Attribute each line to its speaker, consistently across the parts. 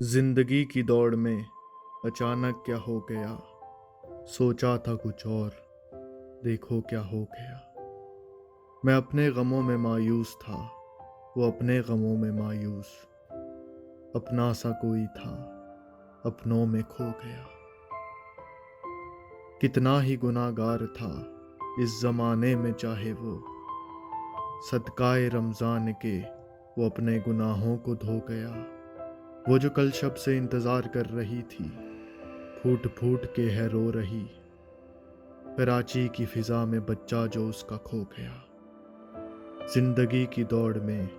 Speaker 1: जिंदगी की दौड़ में अचानक क्या हो गया। सोचा था कुछ और, देखो क्या हो गया। मैं अपने गमों में मायूस था, वो अपने गमों में मायूस। अपना सा कोई था, अपनों में खो गया। कितना ही गुनाहगार था इस जमाने में, चाहे वो सदकाए रमजान के वो अपने गुनाहों को धो गया। वो जो कल शब से इंतजार कर रही थी, फूट फूट के है रो रही। कराची की फिजा में बच्चा जो उसका खो गया। जिंदगी की दौड़ में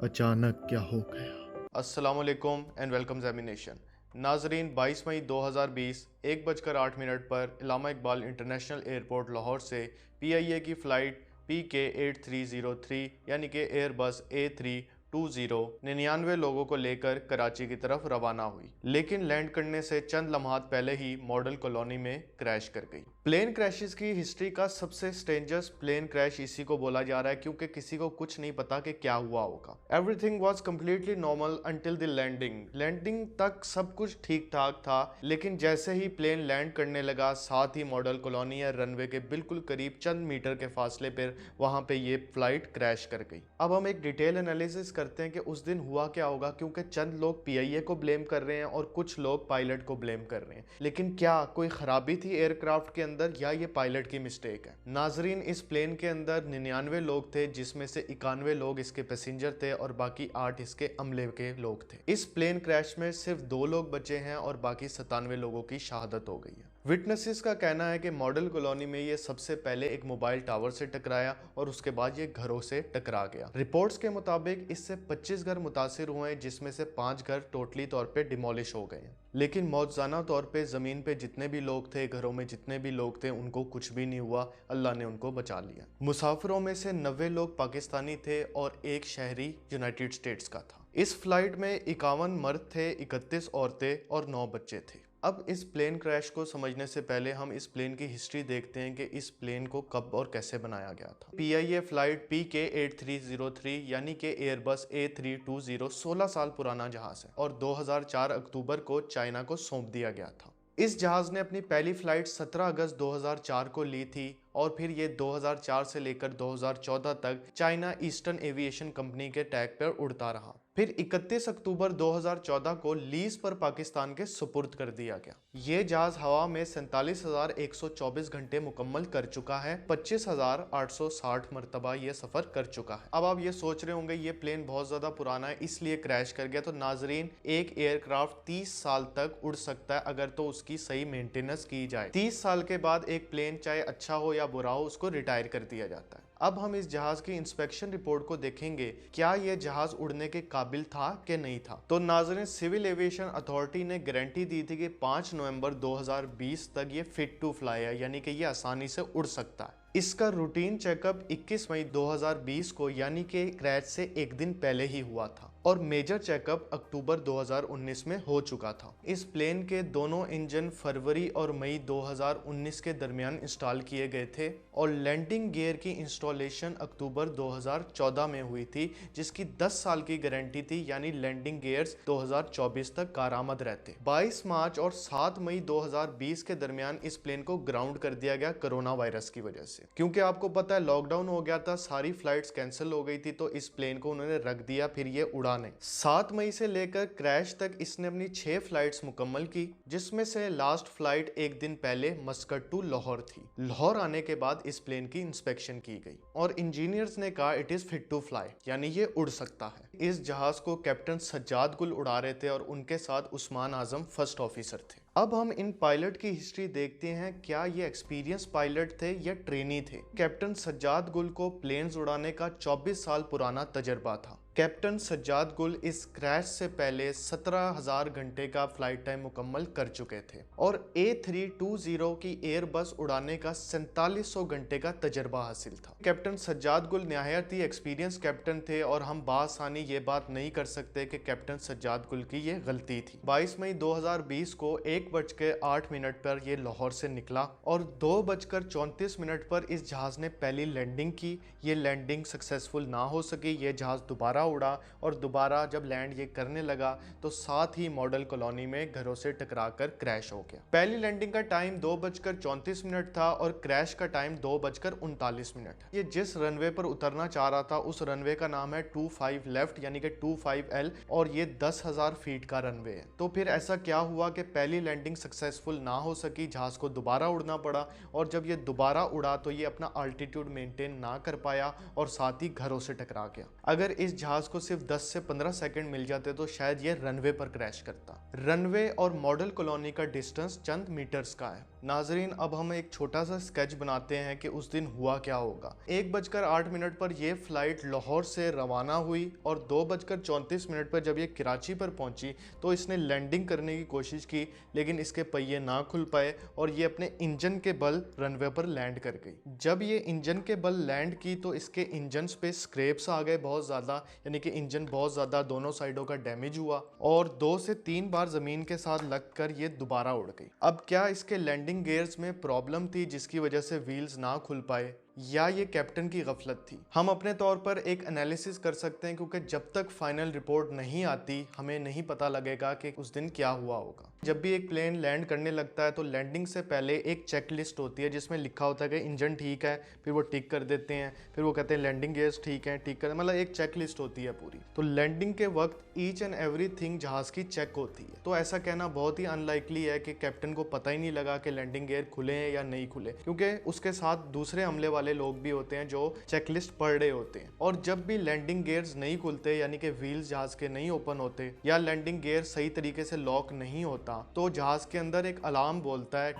Speaker 1: अचानक क्या हो गया।
Speaker 2: अस्सलाम वालेकुम एंड वेलकम ज़ैमिनेशन। नाजरीन, 22 मई 2020 1:08 पर इलामा इकबाल इंटरनेशनल एयरपोर्ट लाहौर से PIA की फ़्लाइट PK8303 यानी कि एयरबस A320 99 लोगों को लेकर कराची की तरफ रवाना हुई, लेकिन लैंड करने से चंद लम्हात पहले ही मॉडल कॉलोनी में क्रैश कर गई। प्लेन क्रैशेस की हिस्ट्री का सबसे स्ट्रेंजर्स प्लेन क्रैश इसी को बोला जा रहा है, क्योंकि किसी को कुछ नहीं पता कि क्या हुआ होगा। Everything was completely normal until the landing तक सब कुछ ठीक ठाक था, लेकिन जैसे ही प्लेन लैंड करने लगा, साथ ही मॉडल कॉलोनी या रनवे के बिल्कुल करीब चंद मीटर के फासले पर वहां पे ये फ्लाइट क्रैश कर गई। अब हम एक डिटेल एनालिसिस करते हैं कि उस दिन हुआ क्या होगा, क्योंकि चंद लोग PIA को ब्लेम कर रहे हैं और कुछ लोग पायलट को ब्लेम कर रहे हैं। लेकिन क्या कोई खराबी थी एयरक्राफ्ट के अंदर या ये पायलट की मिस्टेक है? नाजरीन, इस प्लेन के अंदर 99 लोग थे, जिसमें से 91 लोग इसके पैसेंजर थे और बाकी 8 इसके अमले के लोग थे। इस प्लेन क्रैश में सिर्फ 2 लोग बचे हैं और बाकी 97 लोगों की शहादत हो गई है। विटनेसेस का कहना है कि मॉडल कॉलोनी में ये सबसे पहले एक मोबाइल टावर से टकराया और उसके बाद ये घरों से टकरा गया। रिपोर्ट्स के मुताबिक इससे 25 घर मुतासिर हुए, जिसमें से 5 घर टोटली तौर पे डिमोलिश हो गए हैं। लेकिन मौजूदा तौर पे जमीन पे जितने भी लोग थे, घरों में जितने भी लोग थे, उनको कुछ भी नहीं हुआ। अल्लाह ने उनको बचा लिया। मुसाफिरों में से 90 लोग पाकिस्तानी थे और एक शहरी यूनाइटेड स्टेट्स का था। इस फ्लाइट में 51 मर्द थे, 31 औरतें और 9 बच्चे थे। अब इस प्लेन क्रैश को समझने से पहले हम इस प्लेन की हिस्ट्री देखते हैं कि इस प्लेन को कब और कैसे बनाया गया था। PIA फ्लाइट PK8303 यानी कि एयरबस A320 16 साल पुराना जहाज है और 2004 अक्टूबर को चाइना को सौंप दिया गया था। इस जहाज ने अपनी पहली फ्लाइट 17 अगस्त 2004 को ली थी और फिर ये 2004 से लेकर 2014 तक चाइना ईस्टर्न एविएशन कंपनी के टैग पर उड़ता रहा। फिर 31 अक्टूबर 2014 को लीज पर पाकिस्तान के सुपुर्द कर दिया गया। ये जहाज हवा में 47,124 घंटे मुकम्मल कर चुका है। 25,860 मरतबा ये सफर कर चुका है। अब आप ये सोच रहे होंगे ये प्लेन बहुत ज्यादा पुराना है इसलिए क्रैश कर गया। तो नाजरीन, एक एयरक्राफ्ट 30 साल तक उड़ सकता है अगर तो उसकी सही मेंटेनेंस की जाए। 30 साल के बाद एक प्लेन चाहे अच्छा हो या बुरा हो, उसको रिटायर कर दिया जाता है। अब हम इस जहाज की इंस्पेक्शन रिपोर्ट को देखेंगे, क्या यह जहाज उड़ने के काबिल था कि नहीं था। तो नाज़रीन, सिविल एविएशन अथॉरिटी ने गारंटी दी थी कि 5 नवंबर 2020 तक ये फिट टू फ्लाई है, यानी कि ये आसानी से उड़ सकता है। इसका रूटीन चेकअप 21 मई 2020 को यानी कि क्रैश से एक दिन पहले ही हुआ था और मेजर चेकअप अक्टूबर 2019 में हो चुका था। इस प्लेन के दोनों इंजन फरवरी और मई 2019 के दरमियान इंस्टॉल किए गए थे और लैंडिंग गियर की इंस्टॉलेशन अक्टूबर 2014 में हुई थी, जिसकी 10 साल की गारंटी थी, यानी लैंडिंग गियर्स 2024 तक कारआमद रहते। 22 मार्च और 7 मई 2020 के दरमियान इस प्लेन को ग्राउंड कर दिया गया कोरोना वायरस की वजह से, क्योंकि आपको पता है लॉकडाउन हो गया था, सारी फ्लाइट्स कैंसिल हो गई थी, तो इस प्लेन को उन्होंने रख दिया, फिर ये उड़ा नहीं। 7 मई से लेकर क्रैश तक इसने अपनी 6 फ्लाइट्स मुकम्मल की, जिसमें से लास्ट फ्लाइट एक दिन पहले मस्कट टू लाहौर थी। लाहौर आने के बाद इस प्लेन की इंस्पेक्शन की गई और इंजीनियर्स ने कहा it is fit to fly, यानी ये उड़ सकता है। इस जहाज को कैप्टन सज्जाद गुल उड़ा रहे थे और उनके साथ उस्मान आजम फर्स्ट ऑफिसर थे। अब हम इन पायलट की हिस्ट्री देखते हैं, क्या ये एक्सपीरियंस पायलट थे या ट्रेनी थे। कैप्टन सज्जाद गुल को प्लेन्स उड़ाने का 24 साल पुराना तजर्बा था। कैप्टन सज्जाद गुल इस क्रैश से पहले 17,000 घंटे का फ्लाइट टाइम मुकम्मल कर चुके थे और A320 की एयरबस उड़ाने का 4700 घंटे का तजर्बा हासिल था। कैप्टन सज्जाद गुल नहायत ही एक्सपीरियंस कैप्टन थे और हम बासानी ये बात नहीं कर सकते कि कैप्टन सज्जाद गुल की ये गलती थी। 22 मई 2020 को 1:08 पर ये लाहौर से निकला और 2:34 पर इस जहाज ने पहली लैंडिंग की। ये लैंडिंग सक्सेसफुल ना हो सकी, ये जहाज दोबारा उड़ा और दोबारा जब लैंड ये करने लगा तो साथ ही मॉडल कॉलोनी में घरों से टकराकर क्रैश हो गया। पहली लैंडिंग का टाइम 2:34 था और क्रैश का टाइम 2:39। ये जिस रनवे पर उतरना चाह रहा था उस रनवे का नाम है 25 लेफ्ट यानी कि 25L और ये 10,000 फीट का रनवे है। तो फिर ऐसा क्या हुआ कि पहली लैंडिंग सक्सेसफुल ना हो सकी, जहाज को दोबारा उड़ना पड़ा और जब ये दोबारा उड़ा तो ये अपना अल्टीट्यूड मेंटेन ना कर पाया और साथ ही घरों से टकरा गया। अगर इस जहाज को सिर्फ 10 से 15 सेकंड मिल जाते तो शायद ये रनवे पर क्रैश करता। रनवे और मॉडल कॉलोनी का डिस्टेंस चंद मीटर्स का है। नाजरीन, अब हम एक छोटा सा स्केच बनाते हैं कि उस दिन हुआ क्या होगा। 1:08 पर यह फ्लाइट लाहौर से रवाना हुई और 2:34 पर जब ये कराची पर पहुंची तो इसने लैंडिंग करने की कोशिश की, लेकिन इसके पहिए ना खुल पाए और ये अपने इंजन के बल रनवे पर लैंड कर गई। जब ये इंजन के बल लैंड की तो इसके इंजन पे स्क्रैप्स आ गए बहुत ज़्यादा, यानी कि इंजन बहुत ज़्यादा दोनों साइडों का डैमेज हुआ और 2 से 3 बार ज़मीन के साथ लगकर ये दोबारा उड़ गई। अब क्या इसके लैंडिंग गियर्स में प्रॉब्लम थी जिसकी वजह से व्हील्स ना खुल पाए, या ये कैप्टन की गफलत थी? हम अपने तौर पर एक एनालिसिस कर सकते हैं, क्योंकि जब तक फाइनल रिपोर्ट नहीं आती हमें नहीं पता लगेगा कि उस दिन क्या हुआ होगा। जब भी एक प्लेन लैंड करने लगता है तो लैंडिंग से पहले एक चेक लिस्ट होती है जिसमें लिखा होता है कि इंजन ठीक है, फिर वो टिक कर देते हैं, फिर वो कहते हैं लैंडिंग गियर्स ठीक है, टिक कर, मतलब एक चेक लिस्ट होती है पूरी। तो लैंडिंग के वक्त ईच एंड एवरीथिंग जहाज की चेक होती है। तो ऐसा कहना बहुत ही अनलाइकली है कि कैप्टन को पता ही नहीं लगा कि लैंडिंग गियर खुले हैं या नहीं खुले, क्योंकि उसके साथ दूसरे अमले वाले लोग भी होते हैं जो चेकलिस्ट पढ़ रहे होते हैं। और जब भी लैंडिंग गियर्स नहीं खुलते, यानी कि व्हील्स जहाज के नहीं ओपन होते या लैंडिंग गियर सही तरीके से लॉक नहीं होता, तो जहाज के अंदर एक अलार्म बोलता है।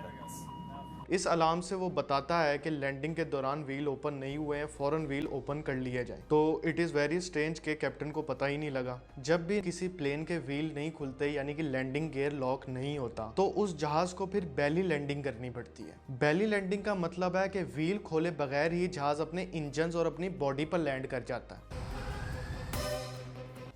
Speaker 2: इस अलार्म से वो बताता है कि लैंडिंग के दौरान व्हील ओपन नहीं हुए हैं, फौरन व्हील ओपन कर लिए जाए। तो इट इज़ वेरी स्ट्रेंज कि कैप्टन को पता ही नहीं लगा। जब भी किसी प्लेन के व्हील नहीं खुलते यानी कि लैंडिंग गियर लॉक नहीं होता तो उस जहाज को फिर बैली लैंडिंग करनी पड़ती है। बैली लैंडिंग का मतलब है कि व्हील खोले बगैर ही जहाज अपने इंजन और अपनी बॉडी पर लैंड कर जाता है।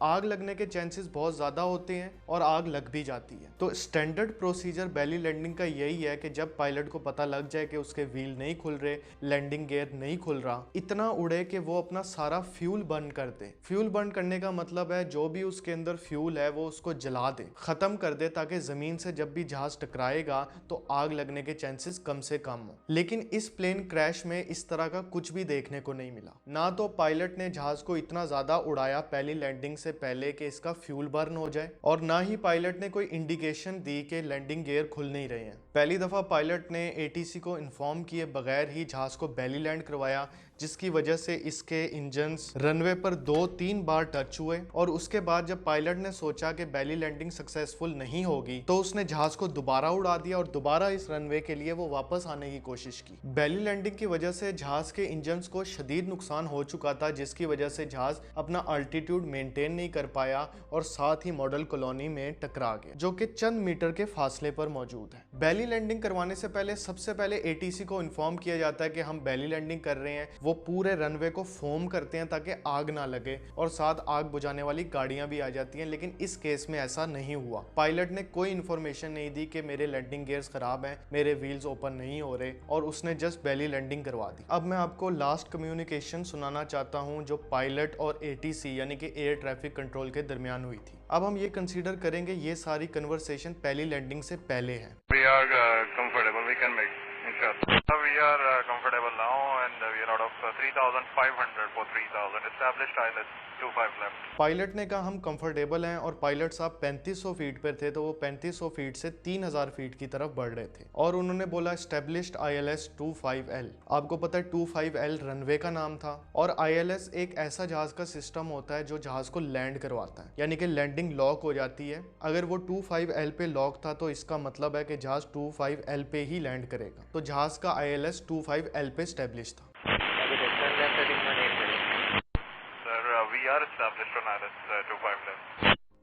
Speaker 2: आग लगने के चांसेस बहुत ज़्यादा होते हैं और आग लग भी जाती है। तो स्टैंडर्ड प्रोसीजर बैली लैंडिंग का यही है कि जब पायलट को पता लग जाए कि उसके व्हील नहीं खुल रहे, लैंडिंग गियर नहीं खुल रहा, इतना उड़े कि वो अपना सारा फ्यूल बर्न कर दे। फ्यूल बर्न करने का मतलब है जो भी उसके अंदर फ्यूल है वो उसको जला दे, ख़त्म कर दे, ताकि ज़मीन से जब भी जहाज़ टकराएगा तो आग लगने के चांसेस कम से कम हो। लेकिन इस प्लेन क्रैश में इस तरह का कुछ भी देखने को नहीं मिला। ना तो पायलट ने जहाज़ को इतना ज़्यादा उड़ाया पहली लैंडिंग से पहले कि इसका फ्यूल बर्न हो जाए, और ना ही पायलट ने कोई इंडिकेशन दी कि लैंडिंग गियर खुल नहीं रहे हैं। पहली दफा पायलट ने एटीसी को इन्फॉर्म किए बगैर ही जहाज को बैली लैंड करवाया, जिसकी वजह से इसके इंजन्स रनवे पर 2-3 बार टच हुए। और उसके बाद जब पायलट ने सोचा कि बैली लैंडिंग सक्सेसफुल नहीं होगी तो उसने जहाज को दोबारा उड़ा दिया और दोबारा इस रनवे के लिए वो वापस आने की कोशिश की। बैली लैंडिंग की वजह से जहाज के इंजन्स को शदीद नुकसान हो चुका था, जिसकी वजह से जहाज अपना अल्टीट्यूड मेंटेन नहीं कर पाया और साथ ही मॉडल कॉलोनी में टकरा गया, जो कि चंद मीटर के फासले पर मौजूद है। बैली लैंडिंग करवाने से पहले सबसे पहले एटीसी को इन्फॉर्म किया जाता है कि हम बैली लैंडिंग कर रहे हैं। वो पूरे रनवे को फोम करते हैं ताकि आग ना लगे, और साथ आग बुझाने वाली गाड़ियां भी आ जाती हैं। लेकिन इस केस में ऐसा नहीं हुआ। पायलट ने कोई इन्फॉर्मेशन नहीं दी कि मेरे लैंडिंग गियर्स खराब हैं, मेरे व्हील्स ओपन नहीं हो रहे, और उसने जस्ट बैली लैंडिंग करवा दी। अब मैं आपको लास्ट कम्युनिकेशन सुनाना चाहता हूं जो पायलट और एटीसी यानी कि एयर ट्रैफिक कंट्रोल के दरमियान हुई थी। अब हम ये कंसीडर करेंगे ये सारी कन्वर्सेशन पहली लैंडिंग से पहले है।
Speaker 3: We are comfortable. We can make inshallah. We are comfortable now, and we are out of 3,500 for 3,000 established ILS 25 left.
Speaker 2: Pilot ने कहा हम कंफर्टेबल हैं, और पायलट साहब 3500 फीट पर थे तो वो 3500 फीट से 3000 फीट की तरफ बढ़ रहे थे। और उन्होंने बोला एस्टेब्लिश्ड ILS 25L। आपको पता है 25L रनवे का नाम था, और ILS एक ऐसा जहाज का सिस्टम होता है जो जहाज को लैंड करवाता है, यानी कि लैंडिंग लॉक हो जाती है। अगर वो 25L पे लॉक था तो इसका मतलब है कि जहाज 25L पे ही लैंड करेगा। तो जहाज का ILS 25L पे एस्टेब्लिश था।
Speaker 3: Sir, we are established on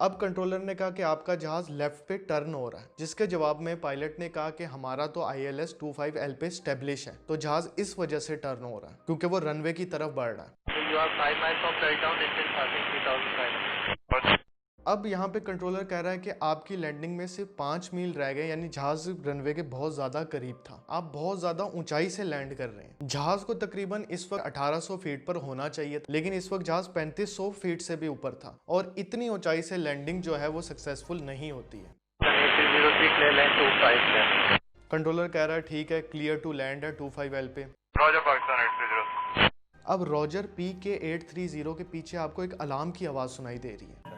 Speaker 2: अब कंट्रोलर ने कहा कि आपका जहाज लेफ्ट पे टर्न हो रहा है, जिसके जवाब में पायलट ने कहा कि हमारा तो ILS 25L पे स्टेब्लिश है, तो जहाज इस वजह से टर्न हो रहा है क्योंकि वो रनवे की तरफ बढ़ रहा है।
Speaker 4: You are 5 miles from touchdown, engine passing 3,500.
Speaker 2: अब यहाँ पे कंट्रोलर कह रहा है कि आपकी लैंडिंग में सिर्फ 5 मील रह गए, यानी जहाज रनवे के बहुत ज्यादा करीब था, आप बहुत ज्यादा ऊंचाई से लैंड कर रहे हैं। जहाज को तकरीबन इस वक्त 1800 फीट पर होना चाहिए, लेकिन इस वक्त जहाज 3500 फीट से भी ऊपर था और इतनी ऊंचाई से लैंडिंग जो है वो सक्सेसफुल नहीं होती है।
Speaker 4: 303 clear land 25 है।
Speaker 2: कंट्रोलर कह रहा है ठीक है, क्लियर टू लैंड है 25L पे।
Speaker 3: Roger, Pakistan 830.
Speaker 2: अब रॉजर PK830 के पीछे आपको एक अलार्म की आवाज सुनाई दे रही है।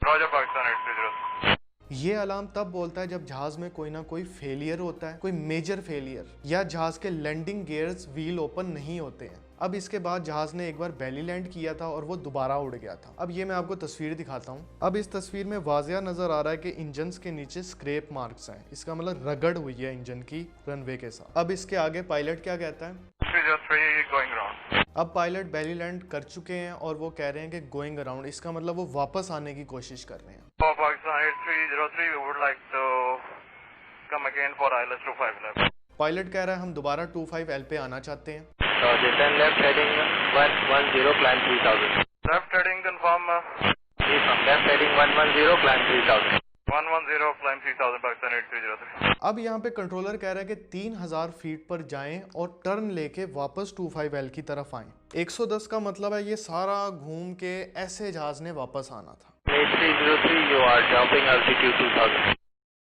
Speaker 3: Roger, Pakistan 830.
Speaker 2: ये अलार्म तब बोलता है जब जहाज में कोई ना कोई फेलियर होता है, कोई मेजर फेलियर, या जहाज के लैंडिंग गियर्स व्हील ओपन नहीं होते हैं। अब इसके बाद जहाज ने एक बार बेली लैंड किया था और वो दोबारा उड़ गया था। अब ये मैं आपको तस्वीर दिखाता हूँ। अब इस तस्वीर में वाजिया नजर आ रहा है कि इंजन के नीचे स्क्रैप मार्क्स हैं, इसका मतलब रगड़ हुई है इंजन की रनवे के साथ। अब इसके आगे पायलट क्या कहता है?
Speaker 3: 303 going round.
Speaker 2: अब पायलट बेली लैंड कर चुके हैं और वो कह रहे हैं कि गोइंग अराउंड, इसका मतलब वो वापस आने की कोशिश कर रहे हैं।
Speaker 3: For Pakistan 8303, we would like to come again for ILS 25 left.
Speaker 2: Pilot कह रहा है हम दोबारा 25L पे आना चाहते हैं।
Speaker 4: Roger, then left heading 110, climb 3000.
Speaker 3: Left heading confirm.
Speaker 4: Please from left heading 110, climb 3000.
Speaker 3: 110, climb 3000, Pakistan 8303.
Speaker 2: अब यहाँ पे कंट्रोलर कह रहा है कि 3000 फीट पर जाएं और टर्न लेके वापस 25L की तरफ आएं। 110 का मतलब है ये सारा घूम के ऐसे जहाज ने वापस आना था।
Speaker 4: 8303, you are jumping altitude 2000.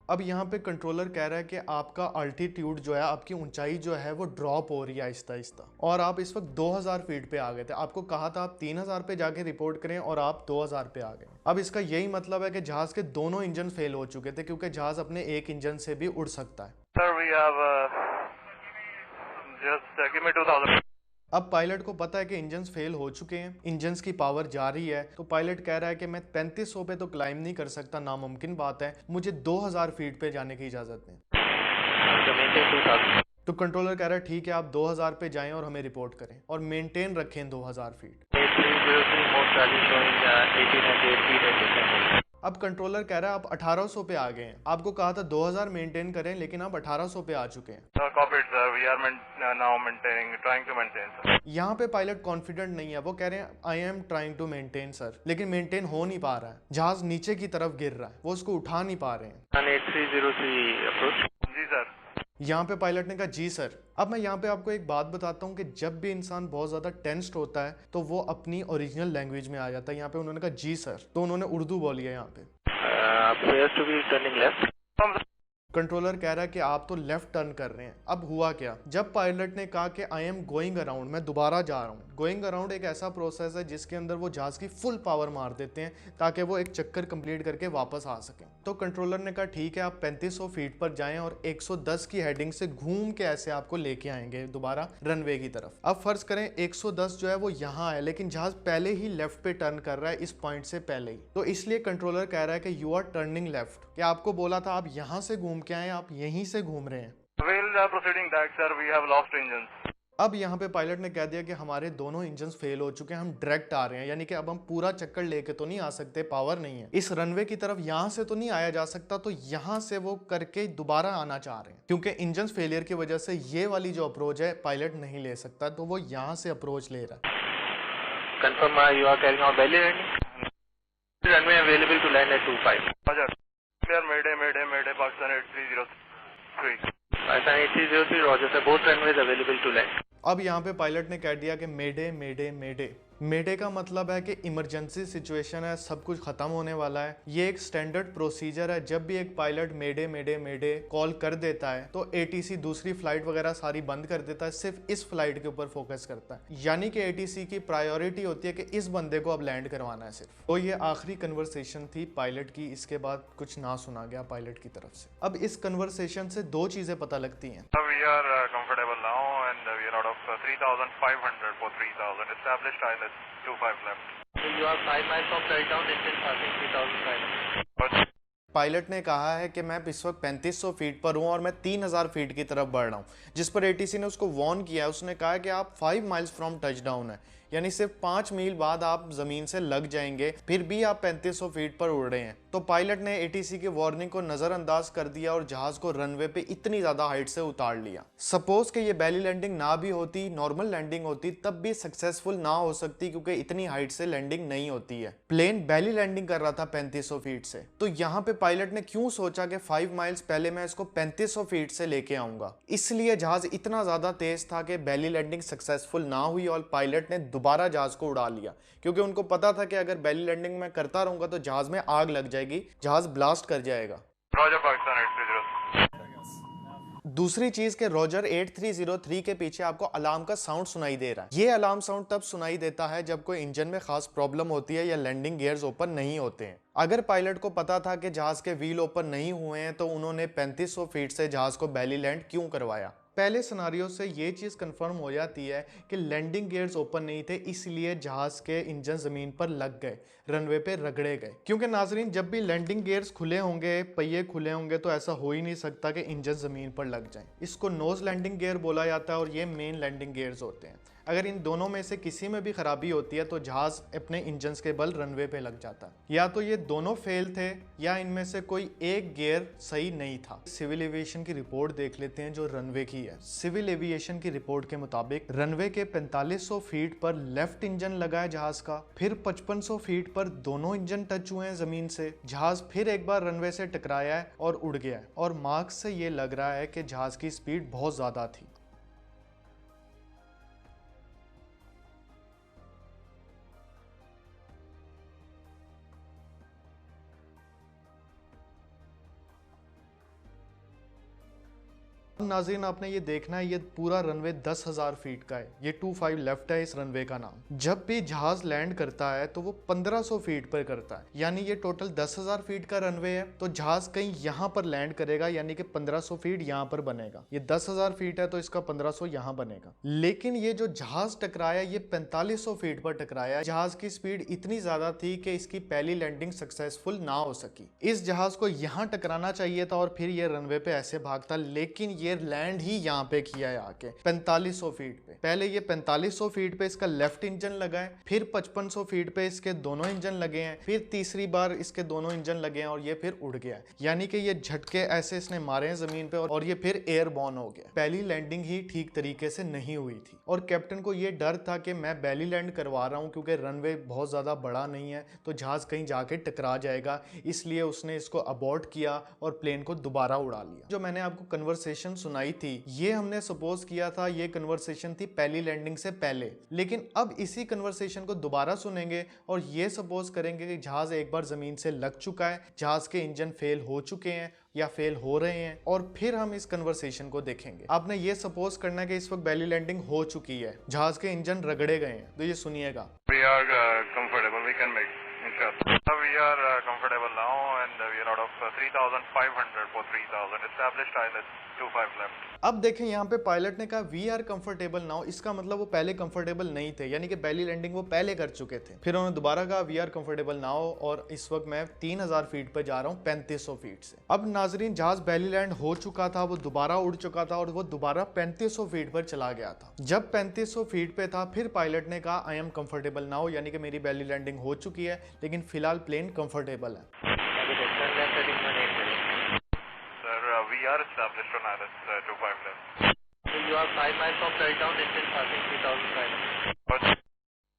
Speaker 2: अब यहाँ पे कंट्रोलर कह रहा है कि आपका अल्टीट्यूड जो है, आपकी ऊंचाई जो है वो ड्रॉप हो रही है आहिस्ता आहिस्ता, और आप इस वक्त 2000 फीट पे आ गए थे। आपको कहा था आप 3000 पे जाके रिपोर्ट करें और आप 2000 पे आ गए। अब इसका यही मतलब है कि जहाज के दोनों इंजन फेल हो चुके थे, क्योंकि जहाज अपने एक इंजन से भी उड़ सकता है।
Speaker 3: Sir, we have just give me 2000.
Speaker 2: अब पायलट को पता है कि इंजन्स फेल हो चुके हैं, इंजन्स की पावर जा रही है, तो पायलट कह रहा है कि मैं 3500 पे तो क्लाइम नहीं कर सकता, नामुमकिन बात है, मुझे 2000 फीट पे जाने की इजाजत दें।
Speaker 4: So maintain 2000.
Speaker 2: तो कंट्रोलर कह रहा है ठीक है, आप 2000 पे जाएं और हमें रिपोर्ट करें और मेंटेन रखें 2000 feet.
Speaker 4: 8303, most rally showing 1808 feet at descent.
Speaker 2: अब कंट्रोलर कह रहा है आप 1800 पे आ गए हैं, आपको कहा था 2000 मेंटेन करें, लेकिन आप 1800 पे आ चुके हैं।
Speaker 3: Copied, sir. We are now maintaining, trying to maintain, sir.
Speaker 2: यहाँ पे पायलट कॉन्फिडेंट नहीं है, वो कह रहे हैं I am trying to maintain sir, लेकिन मेंटेन हो नहीं पा रहा है, जहाज नीचे की तरफ गिर रहा है, वो उसको उठा नहीं पा रहे हैं।
Speaker 4: 8303 approach.
Speaker 3: जी सर।
Speaker 2: यहाँ पे पायलट ने कहा जी सर। अब मैं यहाँ पे आपको एक बात बताता हूँ कि जब भी इंसान बहुत ज्यादा टेंस्ड होता है तो वो अपनी ओरिजिनल लैंग्वेज में आ जाता है। यहाँ पे उन्होंने कहा जी सर, तो उन्होंने उर्दू बोली है यहाँ पे।
Speaker 4: Appears to be turning left.
Speaker 2: Controller कह रहा है कि आप तो लेफ्ट टर्न कर रहे हैं। अब हुआ क्या, जब पायलट ने कहा कि आई एम गोइंग अराउंड, मैं दोबारा जा रहा हूँ। गोइंग अराउंड एक ऐसा प्रोसेस है जिसके अंदर वो जहाज की फुल पावर मार देते हैं ताकि वो एक चक्कर कंप्लीट करके वापस आ सकें। तो कंट्रोलर ने कहा ठीक है, आप 3500 फीट पर जाएं और 110 की हेडिंग से घूम के ऐसे आपको लेके आएंगे दोबारा रनवे की तरफ। अब फर्ज करें 110 जो है वो यहाँ है, लेकिन जहाज पहले ही लेफ्ट पे टर्न कर रहा है इस पॉइंट से पहले ही, तो इसलिए कंट्रोलर कह रहा है कि यू आर टर्निंग लेफ्ट, कि आपको बोला था आप यहाँ से घूम के आए, आप यहीं से घूम रहे हैं।
Speaker 3: We'll proceeding back, sir. We have lost engines.
Speaker 2: अब यहाँ पे पायलट ने कह दिया कि हमारे दोनों इंजन फेल हो चुके हैं, हम डायरेक्ट आ रहे हैं, यानी कि अब हम पूरा चक्कर लेके तो नहीं आ सकते, पावर नहीं है, इस रनवे की तरफ यहाँ से तो नहीं आया जा सकता, तो यहाँ से वो करके दोबारा आना चाह रहे हैं, क्योंकि इंजन फेलियर की वजह से ये वाली जो अप्रोच है पायलट नहीं ले सकता, तो वो यहाँ से अप्रोच ले रहा है।
Speaker 4: Confirm you are carrying out belly landing. Runway available to land at 25.
Speaker 3: Roger. Clear, Mayday, Pakistan 8303.
Speaker 4: Pakistan 8303, Roger sir. Both runways available to land.
Speaker 2: अब यहाँ पे पायलट ने कह दिया कि मेडे मेडे मेडे। मेडे का मतलब है कि इमरजेंसी सिचुएशन है, सब कुछ खत्म होने वाला है। ये एक स्टैंडर्ड प्रोसीजर है, जब भी एक पायलट मेडे मेडे मेडे कॉल कर देता है तो एटीसी दूसरी फ्लाइट वगैरह सारी बंद कर देता है, सिर्फ इस फ्लाइट के ऊपर फोकस करता है, यानी कि एटीसी की प्रायोरिटी होती है कि इस बंदे को अब लैंड करवाना है सिर्फ। तो ये आखिरी कन्वर्सेशन थी पायलट की, इसके बाद कुछ ना सुना गया पायलट की तरफ से। अब इस कन्वर्सेशन से दो चीजें पता लगती हैं।
Speaker 3: We are comfortable now and we are out of 3,500 for 3,000. Established ILS 25 left.
Speaker 4: So you are 5 miles from touchdown, engine passing 3,500.
Speaker 2: Pilot ने कहा है कि मैं इस वक्त 3500 फीट पर हूं और मैं 3000 फीट की तरफ बढ़ रहा हूं, जिस पर एटीसी ने उसको वार्न किया है। उसने कहा है कि आप 5 माइल्स फ्रॉम टचडाउन है, यानी सिर्फ 5 मील बाद आप जमीन से लग जाएंगे, फिर भी आप 3500 फीट पर उड़ रहे हैं। तो पायलट ने एटीसी की वार्निंग को नजरअंदाज कर दिया और जहाज को रनवे पे इतनी ज्यादा हाइट से उतार लिया। सपोज कि ये बेली लैंडिंग ना भी होती, नॉर्मल लैंडिंग होती, तब भी सक्सेसफुल ना हो सकती, क्योंकि इतनी हाइट से लैंडिंग नहीं होती है। प्लेन बेली लैंडिंग कर रहा था 3500 फीट से। तो यहाँ पे पायलट ने क्यों सोचा कि 5 माइल्स पहले मैं इसको 3500 फीट से लेके आऊंगा। इसलिए जहाज इतना ज्यादा तेज था कि बेली लैंडिंग सक्सेसफुल ना हुई और पायलट ने दोबारा जहाज को उड़ा लिया, क्योंकि उनको पता था कि अगर बेली लैंडिंग मैं करता रहूंगा तो जहाज में आग लग जाएगी, जहाज ब्लास्ट कर जाएगा।
Speaker 3: Roger, Pakistan 830.
Speaker 2: दूसरी चीज के रॉजर 8303 के पीछे आपको अलार्म का साउंड सुनाई दे रहा है। ये अलार्म साउंड तब सुनाई देता है जब कोई इंजन में खास प्रॉब्लम होती है या लैंडिंग गियर्स ओपन नहीं होते हैं। अगर पायलट को पता था कि जहाज के व्हील ओपन नहीं हुए हैं तो उन्होंने 3500 फीट से जहाज को बेली लैंड क्यों करवाया। पहले सिनारियो से ये चीज़ कंफर्म हो जाती है कि लैंडिंग गियर्स ओपन नहीं थे, इसलिए जहाज के इंजन ज़मीन पर लग गए, रनवे पे रगड़े गए। क्योंकि नाजरीन, जब भी लैंडिंग गियर्स खुले होंगे, पहिए खुले होंगे, तो ऐसा हो ही नहीं सकता कि इंजन ज़मीन पर लग जाए। इसको नोज लैंडिंग गियर बोला जाता है और ये मेन लैंडिंग गियर्स होते हैं। अगर इन दोनों में से किसी में भी खराबी होती है तो जहाज अपने इंजन के बल रनवे पे लग जाता है। या तो ये दोनों फेल थे या इनमें से कोई एक गियर सही नहीं था। सिविल एविएशन की रिपोर्ट देख लेते हैं जो रनवे की है। सिविल एविएशन की रिपोर्ट के मुताबिक रनवे के 4500 फीट पर लेफ्ट इंजन लगा है जहाज का, फिर 5500 फीट पर दोनों इंजन टच हुए हैं जमीन से, जहाज फिर एक बार रनवे से टकराया है और उड़ गया है। और मार्क्स से ये लग रहा है कि जहाज की स्पीड बहुत ज्यादा थी। नाज़रीन, आपने ये देखना है, ये पूरा रनवे 10,000 फीट का है। ये 25 लेफ्ट है इस रनवे का नाम। जब भी जहाज लैंड करता है तो वो 1500 फीट पर करता है, यानी ये टोटल 10,000 फीट का रनवे है। तो जहाज कहीं यहाँ पर लैंड करेगा, यानी कि 1500 फीट यहाँ पर बनेगा। ये 10,000 फीट है तो इसका 1500 यहाँ बनेगा। लेकिन ये जो जहाज टकराया ये 4500 फीट पर टकराया। जहाज की स्पीड इतनी ज्यादा थी कि इसकी पहली लैंडिंग सक्सेसफुल ना हो सकी। इस जहाज को यहाँ टकराना चाहिए था और फिर ये रनवे पे ऐसे भागता, लेकिन ये लैंड ही यहाँ पे किया है आके 4500 फीट पे। पहले ये 4500 फीट पे इसका लेफ्ट इंजन लगा है, फिर 5500 फीट पे इसके दोनों इंजन लगे हैं, फिर तीसरी बार इसके दोनों इंजन लगे हैं और ये फिर उड़ गया है। यानी कि ये झटके ऐसे इसने मारे हैं जमीन पे और ये फिर एयरबॉर्न हो गया। पहली लैंडिंग ही ठीक तरीके से नहीं हुई थी और कैप्टन को ये डर था कि मैं बेली लैंड करवा रहा हूँ क्योंकि रनवे बहुत ज्यादा बड़ा नहीं है तो जहाज कहीं जाके टकरा जाएगा, इसलिए उसने इसको अबॉर्ट किया और प्लेन को दोबारा उड़ा लिया। जो मैंने आपको कन्वर्सेशन सुनाई थी ये हमने सपोज किया था ये कन्वर्सेशन थी पहली लैंडिंग से पहले, लेकिन अब इसी कन्वर्सेशन को दोबारा सुनेंगे और ये सपोज करेंगे कि जहाज एक बार जमीन से लग चुका है, जहाज के इंजन फेल हो चुके हैं या फेल हो रहे हैं, और फिर हम इस कन्वर्सेशन को देखेंगे। आपने ये सपोज करना है कि इस वक्त बेली लैंडिंग हो चुकी है, जहाज के इंजन रगड़े गए हैं। तो ये सुनिएगा।
Speaker 3: We are comfortable. We can make, inshallah. We are comfortable now, and we are out of 3,500 for 3,000. Established ILS 25 left.
Speaker 2: अब देखें यहाँ पे पायलट ने कहा वी आर कंफर्टेबल नाउ, इसका मतलब वो पहले कंफर्टेबल नहीं थे, यानी कि बेली लैंडिंग वो पहले कर चुके थे। फिर उन्होंने दोबारा कहा वी आर कंफर्टेबल नाउ और इस वक्त मैं 3000 फीट पे जा रहा हूँ 3500 फीट से। अब नाजरीन, जहाज बेली लैंड हो चुका था, वो दोबारा उड़ चुका था और वो दोबारा 3500 फीट पर चला गया था। जब 3500 फीट पे था फिर पायलट ने कहा आई एम कंफर्टेबल नाउ, यानी कि मेरी बेली लैंडिंग हो चुकी है लेकिन फिलहाल प्लेन कंफर्टेबल है।
Speaker 3: We are established on ILS 25 left.
Speaker 4: So you are 5 miles from touchdown, engine passing 3,500.
Speaker 3: Roger.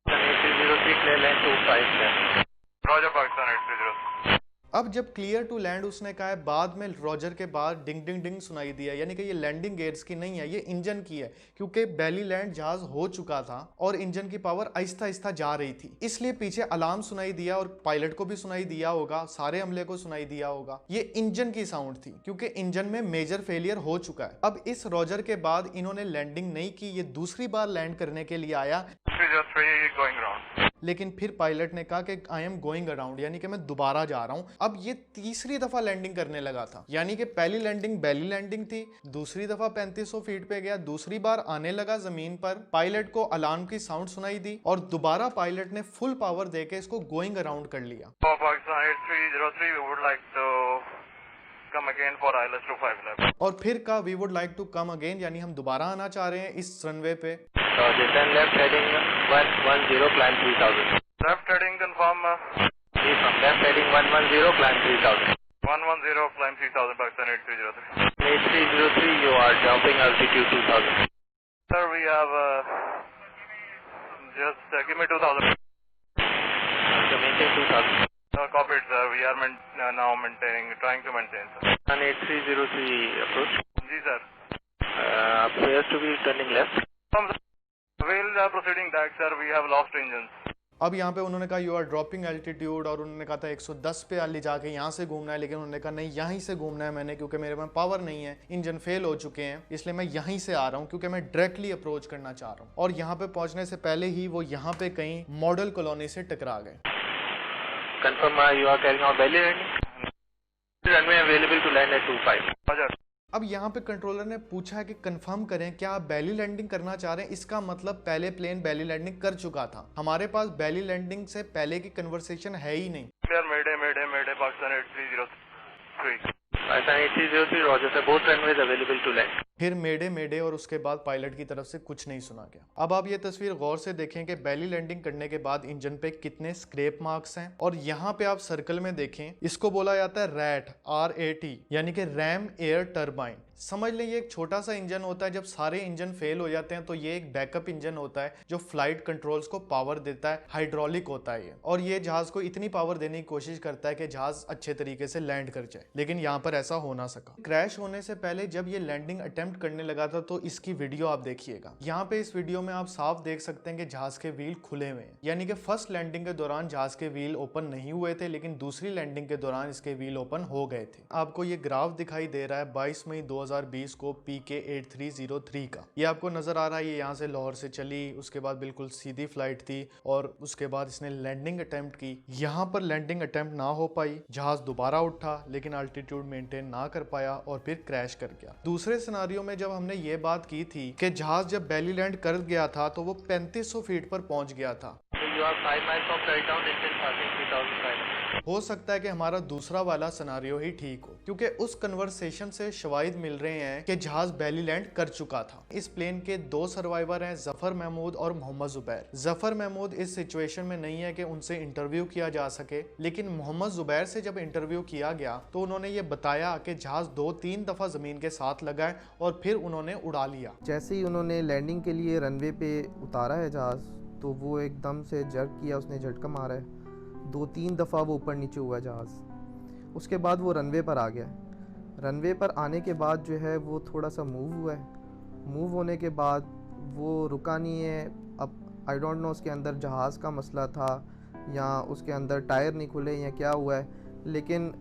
Speaker 4: 8303 clear line 25 left.
Speaker 3: Roger, Pakistan 830.
Speaker 2: अब जब क्लियर टू लैंड उसने कहा है, बाद में रॉजर के बाद डिंग डिंग डिंग सुनाई दिया, यानी कि ये लैंडिंग गियर्स की नहीं है, ये इंजन की है, क्योंकि बेली लैंड जहाज हो चुका था और इंजन की पावर आहिस्ता आहिस्ता जा रही थी, इसलिए पीछे अलार्म सुनाई दिया और पायलट को भी सुनाई दिया होगा, सारे अमले को सुनाई दिया होगा। ये इंजन की साउंड थी क्योंकि इंजन में मेजर फेलियर हो चुका है। अब इस रॉजर के बाद इन्होंने लैंडिंग नहीं की, ये दूसरी बार लैंड करने के लिए आया,
Speaker 3: Just going round.
Speaker 2: लेकिन फिर पायलट ने कहा कि आई एम गोइंग अराउंड, यानी कि मैं दोबारा जा रहा हूं। अब ये तीसरी दफा लैंडिंग करने लगा था, यानी कि पहली लैंडिंग बेली लैंडिंग थी, दूसरी दफा 3500 फीट पे गया, दूसरी बार आने लगा जमीन पर, पायलट को अलार्म की साउंड सुनाई दी और दोबारा पायलट ने फुल पावर देके इसको गोइंग अराउंड कर लिया।
Speaker 3: For Pakistan 8303, we would like to come again for ILS 25 left.
Speaker 2: और फिर कहा we would like to come again, यानी हम दोबारा आना चाह रहे हैं इस रनवे पे।
Speaker 4: Roger. Then left heading 110, climb 3000.
Speaker 3: Left heading confirm.
Speaker 4: From left heading 110, climb 3000.
Speaker 3: 110, climb 3000, Pakistan 8303.
Speaker 4: 8303, you are jumping altitude 2000.
Speaker 3: Sir, we have just give me 2000.
Speaker 4: So maintain 2000.
Speaker 3: Copied, sir. We are now trying to maintain, sir.
Speaker 4: 18303 approach.
Speaker 3: Ji, sir.
Speaker 4: Appears to be turning left.
Speaker 3: We'll proceeding back, sir. We have lost engines.
Speaker 2: अब यहाँ पे उन्होंने कहा you are dropping altitude, और उन्होंने कहा था 110 पे ले जाके यहाँ से घूमना है, लेकिन उन्होंने कहा नहीं यहीं से घूमना है मैंने, क्योंकि मेरे में पावर नहीं है, इंजन फेल हो चुके हैं, इसलिए मैं यहीं से आ रहा हूँ क्योंकि मैं डायरेक्टली अप्रोच करना चाह रहा हूँ। और यहाँ पे पहुँचने से पहले ही वो यहाँ पे कहीं मॉडल कॉलोनी से टकरा गए।
Speaker 4: Confirm you are carrying out belly landing. Runway available to land at 25.
Speaker 3: Roger.
Speaker 2: अब यहाँ पे कंट्रोलर ने पूछा है कि कंफर्म करें क्या आप बैली लैंडिंग करना चाह रहे हैं। इसका मतलब पहले प्लेन बैली लैंडिंग कर चुका था, हमारे पास बैली लैंडिंग से पहले की कन्वर्सेशन है ही नहीं।
Speaker 3: Sir, Mayday, Pakistan 8303.
Speaker 4: Pakistan 8303, Roger sir. Both runways available to land.
Speaker 2: फिर मेडे और उसके बाद पायलट की तरफ से कुछ नहीं सुना गया। अब आप ये तस्वीर गौर से देखें कि बैली लैंडिंग करने के बाद इंजन पे कितने स्क्रैप मार्क्स हैं, और यहाँ पे आप सर्कल में देखें, इसको बोला जाता है रैट, RAT, यानी कि रैम एयर टर्बाइन। समझ लें ये एक छोटा सा इंजन होता है, जब सारे इंजन फेल हो जाते हैं तो ये एक बैकअप इंजन होता है जो फ्लाइट कंट्रोल्स को पावर देता है, हाइड्रोलिक होता है ये, और ये जहाज को इतनी पावर देने की कोशिश करता है कि जहाज अच्छे तरीके से लैंड कर जाए, लेकिन यहाँ पर ऐसा हो ना सका। क्रैश होने से पहले जब ये लैंडिंग अटेम्प्ट करने लगा था तो इसकी वीडियो आप देखिएगा। यहाँ पे इस वीडियो में आप साफ देख सकते हैं कि जहाज के व्हील खुले हुए हैं, यानी कि फर्स्ट लैंडिंग के दौरान जहाज के व्हील ओपन नहीं हुए थे, लेकिन दूसरी लैंडिंग के दौरान इसके व्हील ओपन हो गए थे। आपको ये ग्राफ दिखाई दे रहा है 22 मई 2020 को PK 8303 का, ये आपको नजर आ रहा है। ये यहाँ से लाहौर से चली, उसके बाद बिल्कुल सीधी फ्लाइट थी, और उसके बाद इसने लैंडिंग अटेम्प्ट की। यहाँ पर लैंडिंग अटेम्प्ट ना हो पाई, जहाज दोबारा उठा लेकिन अल्टीट्यूड मेंटेन ना कर पाया और फिर क्रैश कर गया। दूसरे सिनारियो में जब हमने ये बात की थी कि जहाज जब बैली लैंड कर गया था तो वो 3500 फीट पर पहुंच गया था।
Speaker 4: You are 5 miles from touchdown, distance passing 3500.
Speaker 2: हो सकता है कि हमारा दूसरा वाला सिनारियो ही ठीक हो, क्योंकि उस कन्वर्सेशन से शवाहिद मिल रहे हैं कि जहाज बैली लैंड कर चुका था। इस प्लेन के 2 सर्वाइवर हैं, जफर महमूद और मोहम्मद जुबैर। जफर महमूद इस सिचुएशन में नहीं है कि उनसे इंटरव्यू किया जा सके, लेकिन मोहम्मद जुबैर से जब इंटरव्यू किया गया तो उन्होंने ये बताया कि जहाज 2-3 दफा जमीन के साथ लगा है और फिर उन्होंने उड़ा लिया।
Speaker 5: जैसे ही उन्होंने लैंडिंग के लिए रनवे पे उतारा है जहाज़, तो वो एकदम से जर्क किया, उसने झटका मारा है, 2-3 दफ़ा वो ऊपर नीचे हुआ जहाज़। उसके बाद वो रनवे पर आ गया। रनवे पर आने के बाद जो है वो थोड़ा सा मूव हुआ है। मूव होने के बाद वो रुका नहीं है। अब आई डोंट नो उसके अंदर जहाज़ का मसला था या उसके अंदर टायर नहीं खुले या क्या हुआ है, लेकिन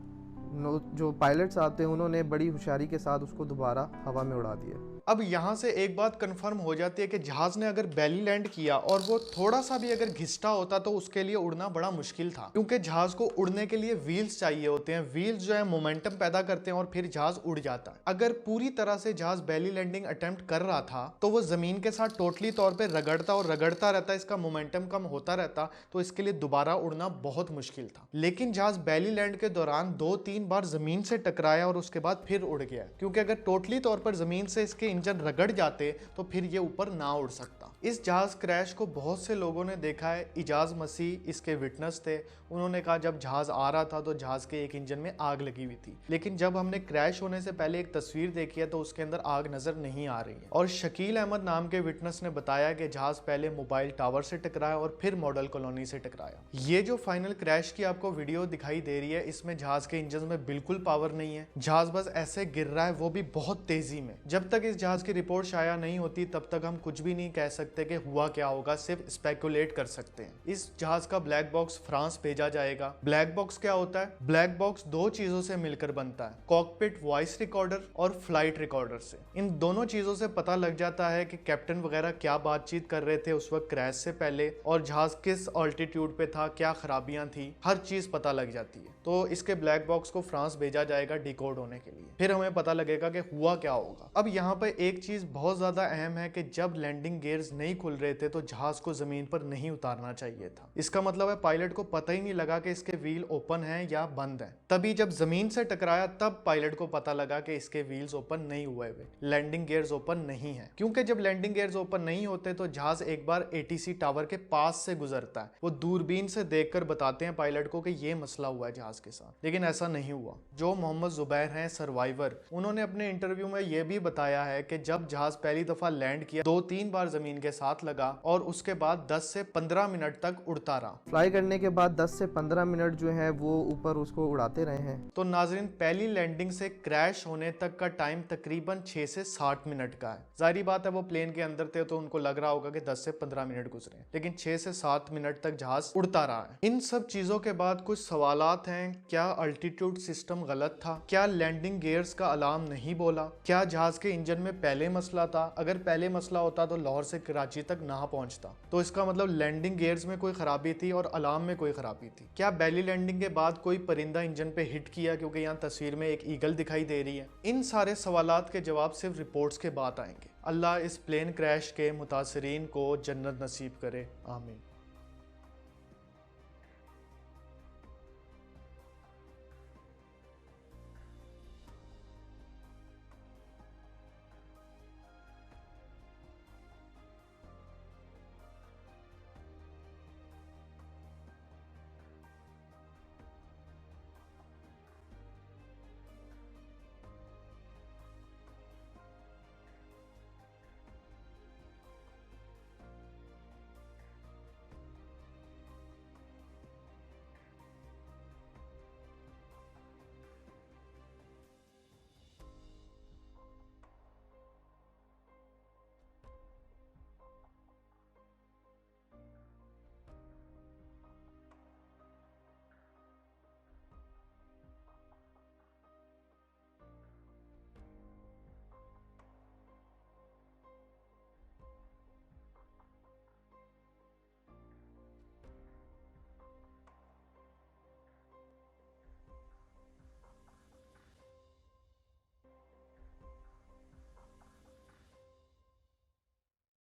Speaker 5: जो पायलट साहब थे उन्होंने बड़ी होशियारी के साथ उसको दोबारा हवा में उड़ा दिया।
Speaker 2: अब यहाँ से एक बात कंफर्म हो जाती है कि जहाज ने अगर बैली लैंड किया और वो थोड़ा सा भी अगर घिसटा होता तो उसके लिए उड़ना बड़ा मुश्किल था, क्योंकि जहाज को उड़ने के लिए व्हील्स चाहिए होते हैं। व्हील्स जो है मोमेंटम पैदा करते हैं और फिर जहाज उड़ जाता है। अगर पूरी तरह से जहाज बैली लैंडिंग अटेम्प्ट कर रहा था तो वो जमीन के साथ टोटली तौर पर रगड़ता और रगड़ता रहता, इसका मोमेंटम कम होता रहता, तो इसके लिए दोबारा उड़ना बहुत मुश्किल था। लेकिन जहाज बैली लैंड के दौरान 2-3 बार जमीन से टकराया और उसके बाद फिर उड़ गया, क्योंकि अगर टोटली तौर पर जमीन से इसके इंजन रगड़ जाते तो फिर ये ऊपर ना उड़ सकता। इस जहाज क्रैश को बहुत से लोगों ने देखा है। इजाज मसीह इसके विटनेस थे। उन्होंने कहा जब जहाज आ रहा था तो जहाज के एक इंजन में आग लगी हुई थी, लेकिन जब हमने क्रैश होने से पहले एक तस्वीर देखी है तो उसके अंदर आग नजर नहीं आ रही है। और शकील अहमद नाम के विटनेस ने बताया कि जहाज पहले मोबाइल टावर से टकराया और फिर मॉडल कॉलोनी से टकराया। ये जो फाइनल क्रैश की आपको वीडियो दिखाई दे रही है, इसमें जहाज के इंजन में बिल्कुल पावर नहीं है। जहाज बस ऐसे गिर रहा है, वो भी बहुत तेजी में। जब तक इस जहाज की रिपोर्ट शाया नहीं होती तब तक हम कुछ भी नहीं कह सकते कि हुआ क्या होगा, सिर्फ स्पेकुलेट कर सकते हैं। इस जहाज का ब्लैक बॉक्स फ्रांस भेजा जाएगा। ब्लैक बॉक्स क्या होता है? ब्लैक बॉक्स 2 चीजों से मिलकर बनता है, कॉकपिट वॉइस रिकॉर्डर और फ्लाइट रिकॉर्डर से। इन दोनों चीजों से पता लग जाता है कि कैप्टन वगैरह क्या बातचीत कर रहे थे उस वक्त क्रैश से पहले, और जहाज किस ऑल्टीट्यूड पे था, क्या खराबियां थी, हर चीज पता लग जाती है। तो इसके ब्लैक बॉक्स को फ्रांस भेजा जाएगा डिकोड होने के लिए, फिर हमें पता लगेगा कि हुआ क्या होगा। अब यहाँ पर एक चीज बहुत ज्यादा अहम है कि जब लैंडिंग गियर्स नहीं खुल रहे थे तो जहाज को जमीन पर नहीं उतारना चाहिए था। इसका मतलब है पायलट को पता ही नहीं लगा कि इसके व्हील ओपन हैं या बंद हैं। तभी जब जमीन से टकराया तब पायलट को पता लगा कि इसके व्हील्स ओपन नहीं हुए हुए, लैंडिंग गियर्स ओपन नहीं है। क्योंकि जब लैंडिंग गियर्स ओपन नहीं होते तो जहाज एक बार एटीसी टावर के पास से गुजरता है। वो दूरबीन से देखकर बताते हैं पायलट को कि ये मसला हुआ है जहाज के साथ, लेकिन ऐसा नहीं हुआ। जो मोहम्मद जुबैर हैं सर्वाइवर, उन्होंने अपने इंटरव्यू में यह भी बताया है कि जब जहाज पहली दफा लैंड किया 2-3 बार जमीन के साथ लगा और उसके बाद 10 से 15 मिनट तक उड़ता रहा।
Speaker 5: फ्लाई करने के बाद 10 से 15 मिनट जो है वो ऊपर उसको उड़ाते रहे हैं।
Speaker 2: तो नाजरीन, पहली लैंडिंग से क्रैश होने तक का टाइम तकरीबन 6 से 60 मिनट का है। जाहिर बात है वो प्लेन के अंदर थे तो उनको लग रहा होगा कि 10 से 15 मिनट गुजरे, लेकिन 6 से 7 मिनट तक जहाज उड़ता रहा है। इन सब चीजों के बाद कुछ सवालात हैं। क्या अल्टीट्यूड सिस्टम गलत था? क्या लैंडिंग गियर्स का अलार्म नहीं बोला? क्या जहाज के इंजन में पहले मसला था? अगर पहले मसला होता तो लाहौर से कराची तक ना पहुंचता, तो इसका मतलब लैंडिंग गियर्स में कोई खराबी थी और अलार्म में कोई खराबी थी। क्या बेली लैंडिंग के बाद कोई परिंदा इंजन पे हिट किया, क्योंकि यहाँ तस्वीर में एक ईगल दिखाई दे रही है? इन सारे सवालात के जवाब सिर्फ रिपोर्ट्स के बाद आएंगे। अल्लाह इस प्लेन क्रैश के मुतासरीन को जन्नत नसीब करे, आमीन।